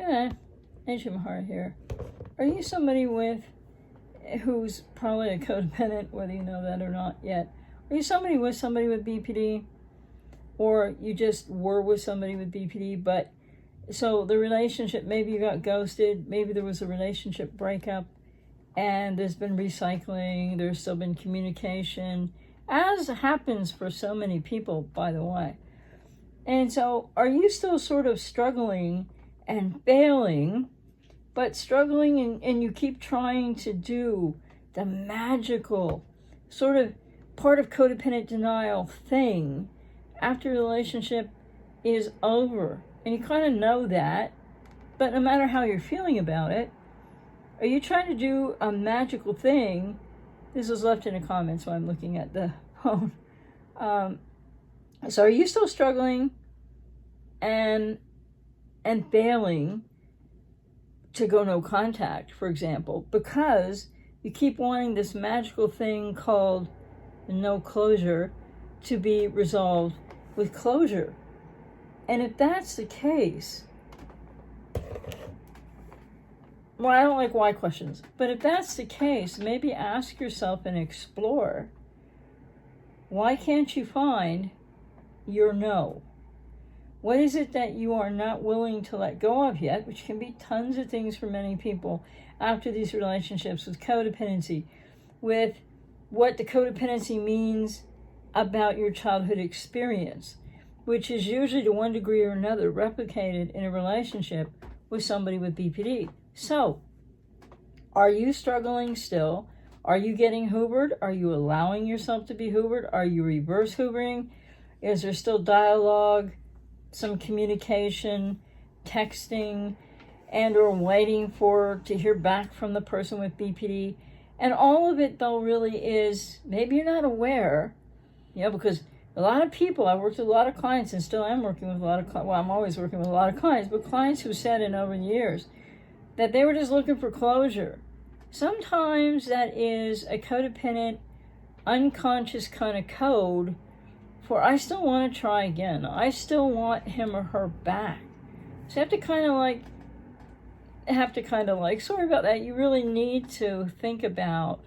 Yeah, Agent Heart here. Are you somebody who's probably a codependent, whether you know that or not yet? Are you somebody with BPD? Or you just were with somebody with BPD, but so the relationship, maybe you got ghosted, maybe there was a relationship breakup, and there's been recycling, there's still been communication, as happens for so many people, by the way. And so are you still sort of struggling and failing, but struggling and you keep trying to do the magical sort of part of codependent denial thing after the relationship is over? And you kind of know that, but no matter how you're feeling about it, are you trying to do a magical thing? This was left in a comment, so I'm looking at the phone. So are you still struggling and failing to go no contact, for example, because you keep wanting this magical thing called no closure to be resolved with closure? And if that's the case, well, I don't like why questions, but if that's the case, maybe ask yourself and explore, why can't you find your no? What is it that you are not willing to let go of yet, which can be tons of things for many people after these relationships with codependency, with what the codependency means about your childhood experience, which is usually to one degree or another replicated in a relationship with somebody with BPD. So, are you struggling still? Are you getting hoovered? Are you allowing yourself to be hoovered? Are you reverse hoovering? Is there still dialogue, some communication, texting, and or waiting to hear back from the person with BPD? And all of it, though, really is, maybe you're not aware, because a lot of people, I worked with a lot of clients and still am working with a lot of clients. Well, I'm always working with a lot of clients, but clients who said in over the years that they were just looking for closure. Sometimes that is a codependent, unconscious kind of code for, I still want to try again. I still want him or her back. So you have to kind of like, sorry about that. You really need to think about,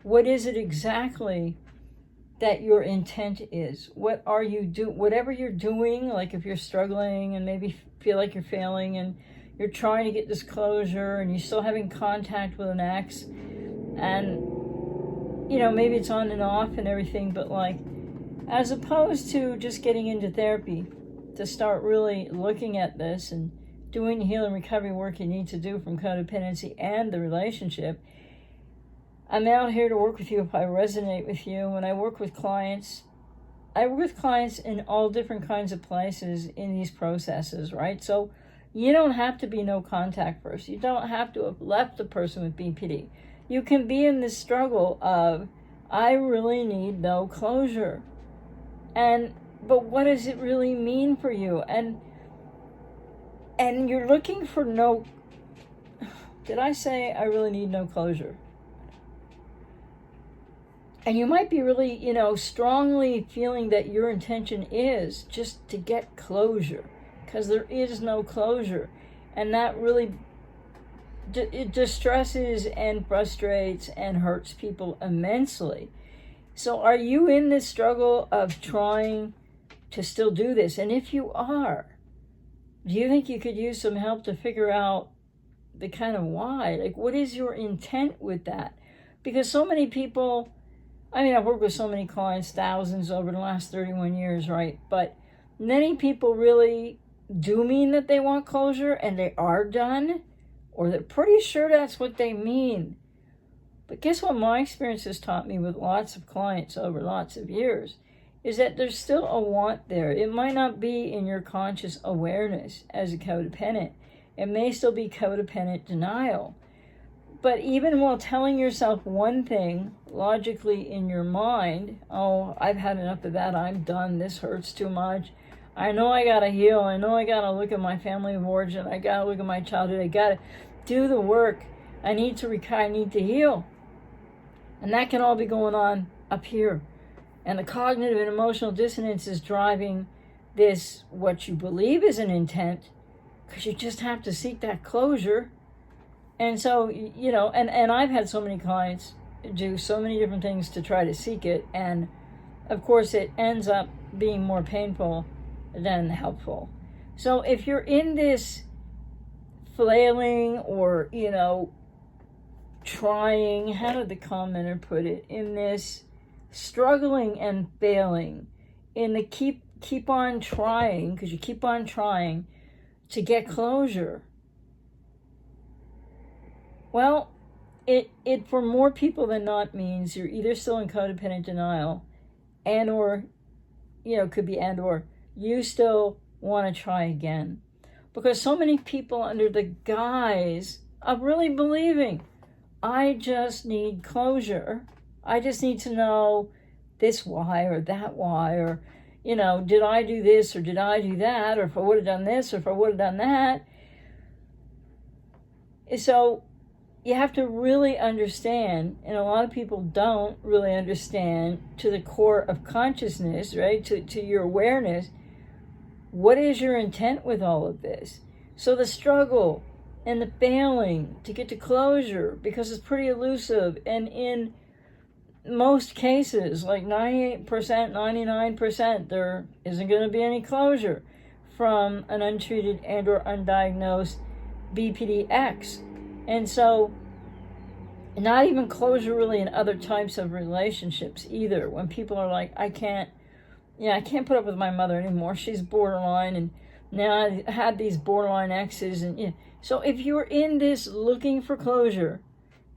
what is it exactly that your intent is? What are you whatever you're doing, like if you're struggling and maybe feel like you're failing and you're trying to get this closure and you're still having contact with an ex, and maybe it's on and off and everything, but like, as opposed to just getting into therapy to start really looking at this and doing the healing recovery work you need to do from codependency and the relationship, I'm out here to work with you if I resonate with you. When I work with clients, in all different kinds of places in these processes, right? So you don't have to be no contact first. You don't have to have left the person with BPD. You can be in this struggle of, I really need no closure. But what does it really mean for you? And you're looking for no, did I say I really need no closure? And you might be really, strongly feeling that your intention is just to get closure, because there is no closure. And that really it distresses and frustrates and hurts people immensely. So are you in this struggle of trying to still do this? And if you are, do you think you could use some help to figure out the kind of why? Like, what is your intent with that? Because so many people, I've worked with so many clients, thousands over the last 31 years, right? But many people really do mean that they want closure and they are done, or they're pretty sure that's what they mean. But guess what my experience has taught me with lots of clients over lots of years is that there's still a want there. It might not be in your conscious awareness as a codependent. It may still be codependent denial. But even while telling yourself one thing logically in your mind, oh, I've had enough of that, I'm done, this hurts too much, I know I gotta heal, I know I gotta look at my family of origin, I gotta look at my childhood, I gotta do the work, I need to recover, I need to heal. And that can all be going on up here. And the cognitive and emotional dissonance is driving this, what you believe is an intent, because you just have to seek that closure. And so, and I've had so many clients do so many different things to try to seek it, and of course it ends up being more painful than helpful. So if you're in this flailing or, trying, how did the commenter put it, in this struggling and failing, in the keep on trying, because you keep on trying to get closure, well, it for more people than not means you're either still in codependent denial and or could be and or you still want to try again. Because so many people, under the guise of really believing, I just need closure, I just need to know this why or that why, or did I do this or did I do that, or if I would have done this or if I would have done that. So you have to really understand, and a lot of people don't really understand to the core of consciousness, right? To your awareness, what is your intent with all of this? So the struggle and the failing to get to closure, because it's pretty elusive, and in most cases, like 98%, 99%, there isn't going to be any closure from an untreated and or undiagnosed BPD-X. And so, not even closure really in other types of relationships either. When people are like, I can't put up with my mother anymore. She's borderline, and now I had these borderline exes. And so if you're in this looking for closure,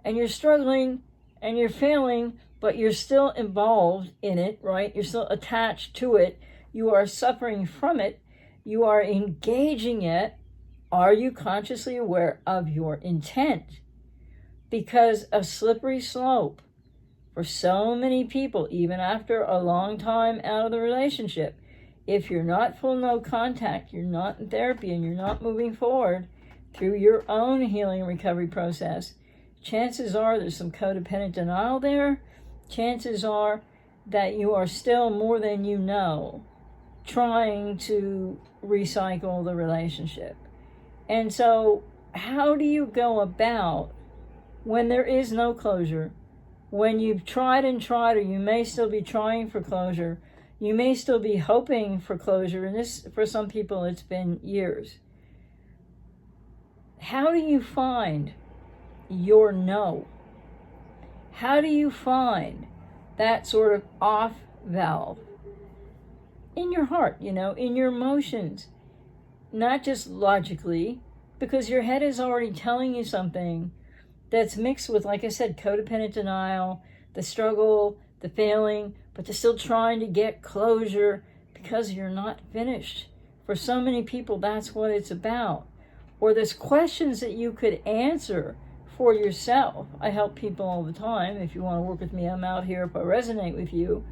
and you're struggling, and you're failing, but you're still involved in it, right? You're still attached to it. You are suffering from it. You are engaging it. Are you consciously aware of your intent? Because a slippery slope for so many people, even after a long time out of the relationship, if you're not full no contact, you're not in therapy, and you're not moving forward through your own healing and recovery process, chances are there's some codependent denial there. Chances are that you are still, more than you know, trying to recycle the relationship. And so how do you go about when there is no closure, when you've tried and tried, or you may still be trying for closure, you may still be hoping for closure, and this, for some people, it's been years. How do you find your no? How do you find that sort of off valve in your heart, in your emotions? Not just logically, because your head is already telling you something that's mixed with, like I said, codependent denial, the struggle, the failing, but they're still trying to get closure because you're not finished. For so many people, that's what it's about. Or there's questions that you could answer for yourself. I help people all the time. If you want to work with me, I'm out here if I resonate with you.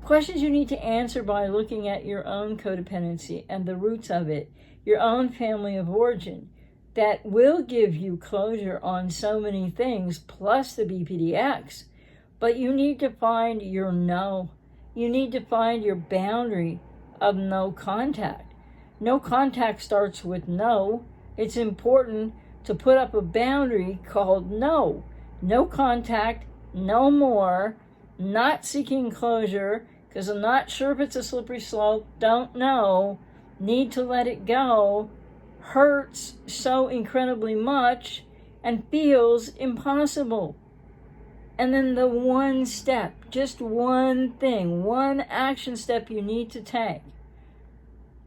Questions you need to answer by looking at your own codependency and the roots of it, your own family of origin, that will give you closure on so many things, plus the BPD-X. But you need to find your no. You need to find your boundary of no contact. No contact starts with no. It's important to put up a boundary called no. No contact, no more, not seeking closure, because I'm not sure if it's a slippery slope, don't know, need to let it go, hurts so incredibly much, and feels impossible. And then the one step, just one thing, one action step you need to take,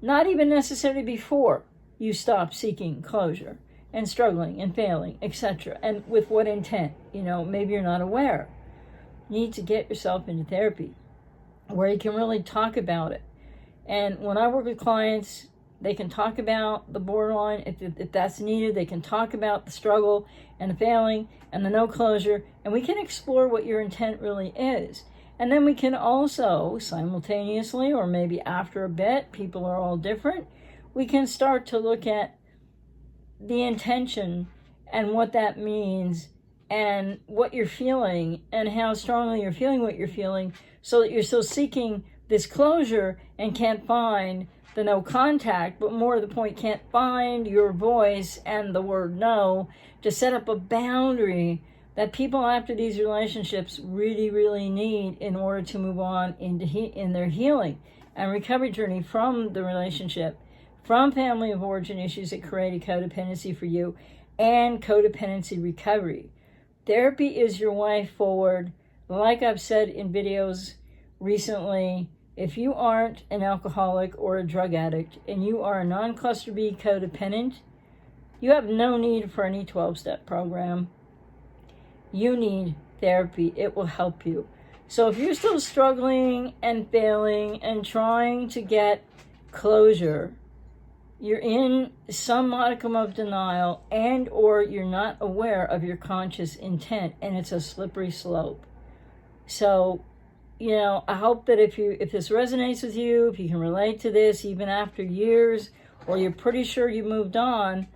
not even necessarily before you stop seeking closure and struggling and failing, etc. And with what intent? Maybe you're not aware. You need to get yourself into therapy where you can really talk about it. And when I work with clients, they can talk about the borderline if that's needed. They can talk about the struggle and the failing and the no closure, and we can explore what your intent really is. And then we can also simultaneously, or maybe after a bit, people are all different, we can start to look at the intention and what that means and what you're feeling and how strongly you're feeling what you're feeling, so that you're still seeking this closure and can't find the no contact, but more to the point, can't find your voice and the word no to set up a boundary that people after these relationships really, really need in order to move on in their healing and recovery journey from the relationship, from family of origin issues that created codependency for you, and codependency recovery. Therapy is your way forward. Like I've said in videos recently, if you aren't an alcoholic or a drug addict and you are a non-cluster B codependent, you have no need for any 12-step program. You need therapy. It will help you. So if you're still struggling and failing and trying to get closure, you're in some modicum of denial and or you're not aware of your conscious intent, and it's a slippery slope. So, I hope that if this resonates with you, if you can relate to this even after years, or you're pretty sure you moved on,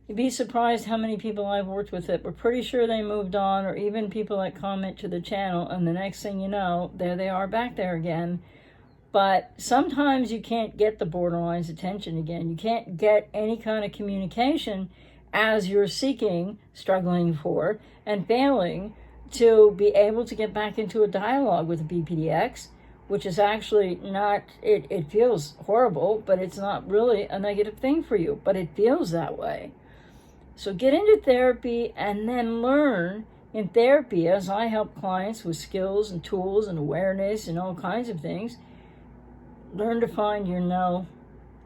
you'd be surprised how many people I've worked with that were pretty sure they moved on, or even people that comment to the channel, and the next thing you know, there they are back there again. But sometimes you can't get the borderline's attention again. You can't get any kind of communication as you're seeking, struggling for, and failing to be able to get back into a dialogue with the BPDX, which is actually not, it feels horrible, but it's not really a negative thing for you, but it feels that way. So get into therapy and then learn in therapy, as I help clients with skills and tools and awareness and all kinds of things. Learn to find your no,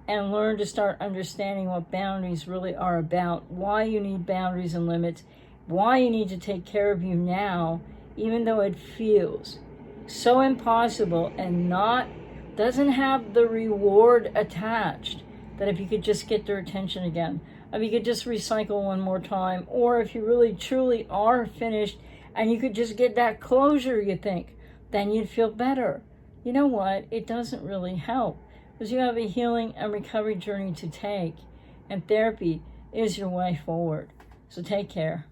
and learn to start understanding what boundaries really are about, why you need boundaries and limits, why you need to take care of you now, even though it feels so impossible and doesn't have the reward attached, that if you could just get their attention again, if you could just recycle one more time, or if you really truly are finished and you could just get that closure, you think, then you'd feel better. You know what? It doesn't really help, because you have a healing and recovery journey to take, and therapy is your way forward. So take care.